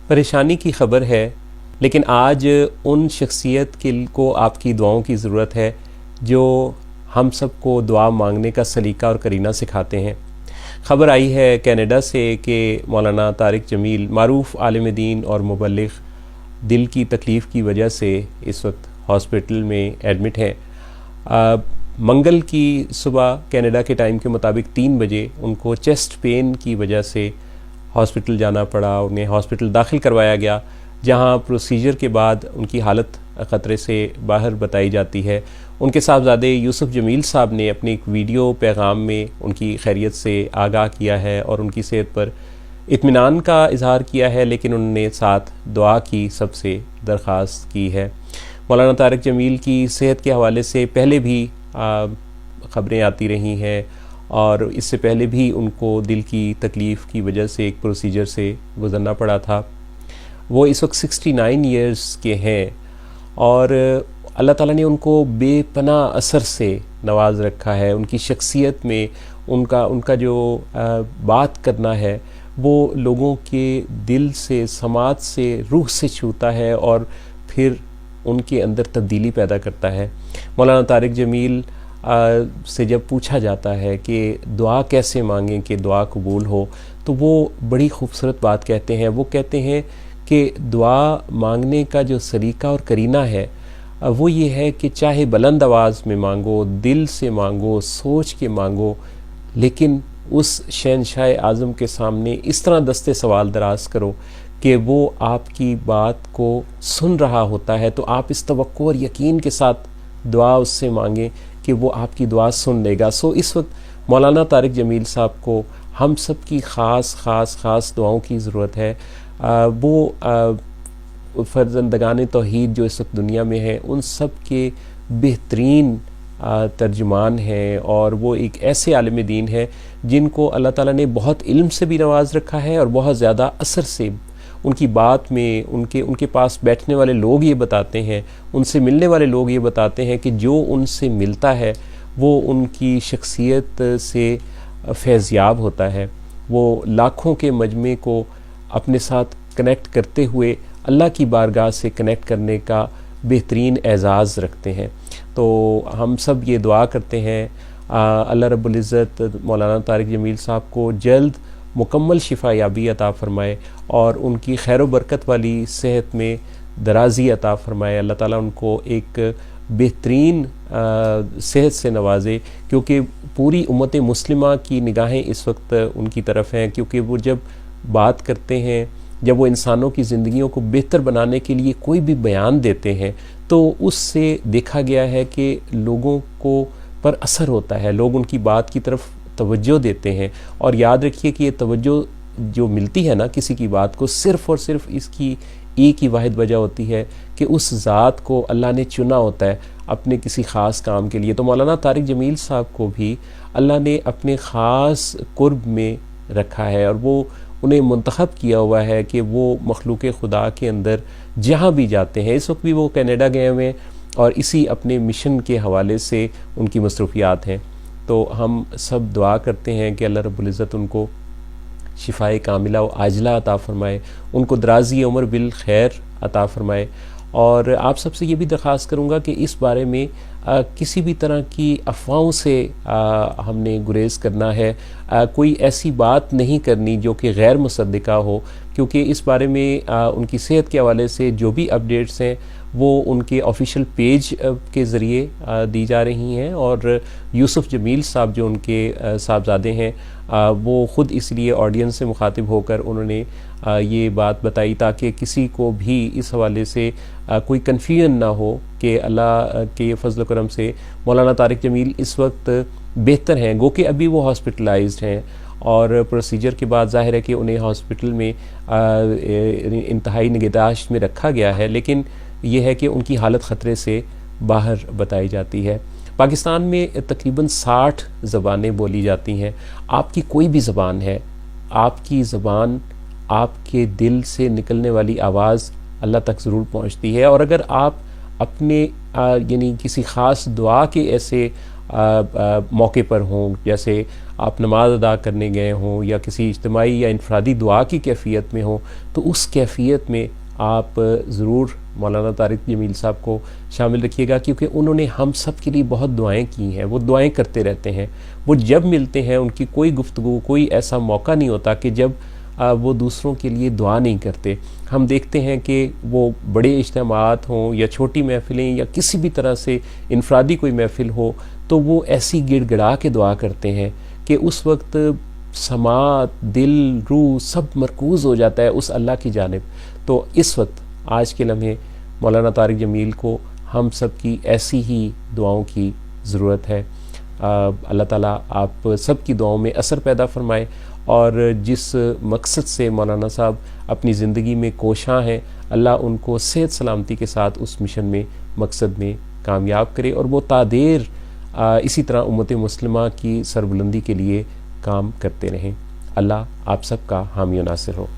परेशानी की ख़बर है, लेकिन आज उन शख्सियत को आपकी दुआओं की ज़रूरत है जो हम सबको दुआ मांगने का सलीका और करीना सिखाते हैं। ख़बर आई है कनाडा से कि मौलाना तारिक जमील मारूफ़ आलिम दीन और मुबल्लिग़ दिल की तकलीफ़ की वजह से इस वक्त हॉस्पिटल में एडमिट हैं। मंगल की सुबह कनाडा के टाइम के मुताबिक 3 बजे उनको चेस्ट पेन की वजह से हॉस्पिटल जाना पड़ा। उन्हें हॉस्पिटल दाखिल करवाया गया, जहां प्रोसीजर के बाद उनकी हालत ख़तरे से बाहर बताई जाती है। उनके साहबजादे यूसुफ जमील साहब ने अपने एक वीडियो पैगाम में उनकी खैरियत से आगाह किया है और उनकी सेहत पर इत्मीनान का इजहार किया है, लेकिन उन्होंने साथ दुआ की सबसे दरख्वास्त की है। मौलाना तारिक जमील की सेहत के हवाले से पहले भी ख़बरें आती रही हैं और इससे पहले भी उनको दिल की तकलीफ़ की वजह से एक प्रोसीजर से गुज़रना पड़ा था। वो इस वक्त 69 ईयर्स के हैं और अल्लाह ताला ने उनको बेपनाह असर से नवाज रखा है। उनकी शख्सियत में उनका जो बात करना है वो लोगों के दिल से, समाज से, रूह से छूता है और फिर उनके अंदर तब्दीली पैदा करता है। मौलाना तारिक जमील से जब पूछा जाता है कि दुआ कैसे मांगें कि दुआ कबूल हो, तो वो बड़ी खूबसूरत बात कहते हैं। वो कहते हैं कि दुआ मांगने का जो सलीका और करीना है वो ये है कि चाहे बुलंद आवाज़ में मांगो, दिल से मांगो, सोच के मांगो, लेकिन उस शहंशाह आज़म के सामने इस तरह दस्ते सवाल दराज करो कि वो आपकी बात को सुन रहा होता है। तो आप इस तवक्को और यकीन के साथ दुआ उससे मांगें कि वो आपकी दुआ सुन लेगा। सो इस वक्त मौलाना तारिक जमील साहब को हम सब की ख़ास दुआओं की ज़रूरत है। वो फ़र्ज़ंदगान तौहीद जो इस वक्त दुनिया में है उन सब के बेहतरीन तर्जुमान हैं और वो एक ऐसे आलिम दीन है जिनको अल्लाह ताला ने बहुत इल्म से भी नवाज रखा है और बहुत ज़्यादा असर से। उनकी बात में उनके पास बैठने वाले लोग ये बताते हैं, उनसे मिलने वाले लोग ये बताते हैं कि जो उनसे मिलता है वो उनकी शख्सियत से फैज़याब होता है। वो लाखों के मजमे को अपने साथ कनेक्ट करते हुए अल्लाह की बारगाह से कनेक्ट करने का बेहतरीन एज़ाज़ रखते हैं। तो हम सब ये दुआ करते हैं अल्लाह रब्बुल इज़्ज़त मौलाना तारिक जमील साहब को जल्द मुकम्मल शिफा याबी अता फ़रमाए और उनकी खैर बरकत वाली सेहत में दराज़ी अता फ़रमाए। अल्लाह ताला उनको एक बेहतरीन सेहत से नवाजे, क्योंकि पूरी उम्मत मुस्लिमा की निगाहें इस वक्त उनकी तरफ हैं। क्योंकि वो जब बात करते हैं, जब वो इंसानों की ज़िंदगियों को बेहतर बनाने के लिए कोई भी बयान देते हैं, तो उससे देखा गया है कि लोगों को पर असर होता है, लोग उनकी बात की तरफ तवज्जो देते हैं। और याद रखिए कि ये तवज्जो जो मिलती है ना किसी की बात को, सिर्फ़ और सिर्फ इसकी एक ही वाहिद वजह होती है कि उस ज़ात को अल्लाह ने चुना होता है अपने किसी ख़ास काम के लिए। तो मौलाना तारिक जमील साहब को भी अल्लाह ने अपने ख़ास कुर्ब में रखा है और वो उन्हें मुंतखब किया हुआ है कि वो मखलूक खुदा के अंदर जहाँ भी जाते हैं, इस वक्त भी वो कनाडा गए हुए हैं और इसी अपने मिशन के हवाले से उनकी मसरूफ़ियात हैं। तो हम सब दुआ करते हैं कि अल्लाह रब्बुल इज़्ज़त उनको शिफ़ाए कामिला व आजिला अता फ़रमाए, उनको दराज़ी उम्र बिल खैर अता फ़रमाए। और आप सबसे ये भी दरख्वास्त करूँगा कि इस बारे में किसी भी तरह की अफवाहों से हमने गुरेज़ करना है। कोई ऐसी बात नहीं करनी जो कि गैर मुसद्दिक़ा हो, क्योंकि इस बारे में उनकी सेहत के हवाले से जो भी अपडेट्स हैं वो उनके ऑफिशियल पेज के ज़रिए दी जा रही हैं। और यूसुफ जमील साहब जो उनके साहबजादे हैं वो ख़ुद इसलिए ऑडियंस से मुखातिब होकर उन्होंने ये बात बताई ताकि किसी को भी इस हवाले से कोई कन्फ्यूजन ना हो कि अल्लाह के फ़ज़ल करम से मौलाना तारिक जमील इस वक्त बेहतर हैं। गो कि अभी वो हॉस्पिटलाइज्ड हैं और प्रोसीजर के बाद ज़ाहिर है कि उन्हें हॉस्पिटल में इंतहाई निगहदाश्त में रखा गया है, लेकिन यह है कि उनकी हालत ख़तरे से बाहर बताई जाती है। पाकिस्तान में तकरीबन 60 ज़बानें बोली जाती हैं। आपकी कोई भी ज़बान है, आपकी ज़बान, आपके दिल से निकलने वाली आवाज़ अल्लाह तक ज़रूर पहुँचती है। और अगर आप अपने यानी किसी ख़ास दुआ के ऐसे मौके पर हों, जैसे आप नमाज अदा करने गए हों या किसी इज्तिमाई या इनफरादी दुआ की कैफियत में हों, तो उस कैफियत में आप ज़रूर मौलाना तारिक जमील साहब को शामिल रखिएगा, क्योंकि उन्होंने हम सब के लिए बहुत दुआएं की हैं। वो दुआएं करते रहते हैं। वो जब मिलते हैं उनकी कोई गुफ्तगू, कोई ऐसा मौका नहीं होता कि जब वो दूसरों के लिए दुआ नहीं करते। हम देखते हैं कि वो बड़े इज्तिमात हों या छोटी महफ़िलें या किसी भी तरह से इनफरादी कोई महफ़िल हो, तो वो ऐसी गिड़गिड़ा के दुआ करते हैं कि उस वक्त समात, दिल, रूह सब मरकूज़ हो जाता है उस अल्लाह की जानिब। तो इस वक्त आज के लम्हे मौलाना तारिक जमील को हम सब की ऐसी ही दुआओं की ज़रूरत है। अल्लाह ताला आप सब की दुआओं में असर पैदा फरमाए, और जिस मकसद से मौलाना साहब अपनी ज़िंदगी में कोशां हैं, अल्लाह उनको सेहत सलामती के साथ उस मिशन में, मकसद में कामयाब करे, और वो तादेर इसी तरह उम्मत मुस्लिमा की सरबुलंदी के लिए काम करते रहें। अल्लाह आप सब का हामी व नासिर हो।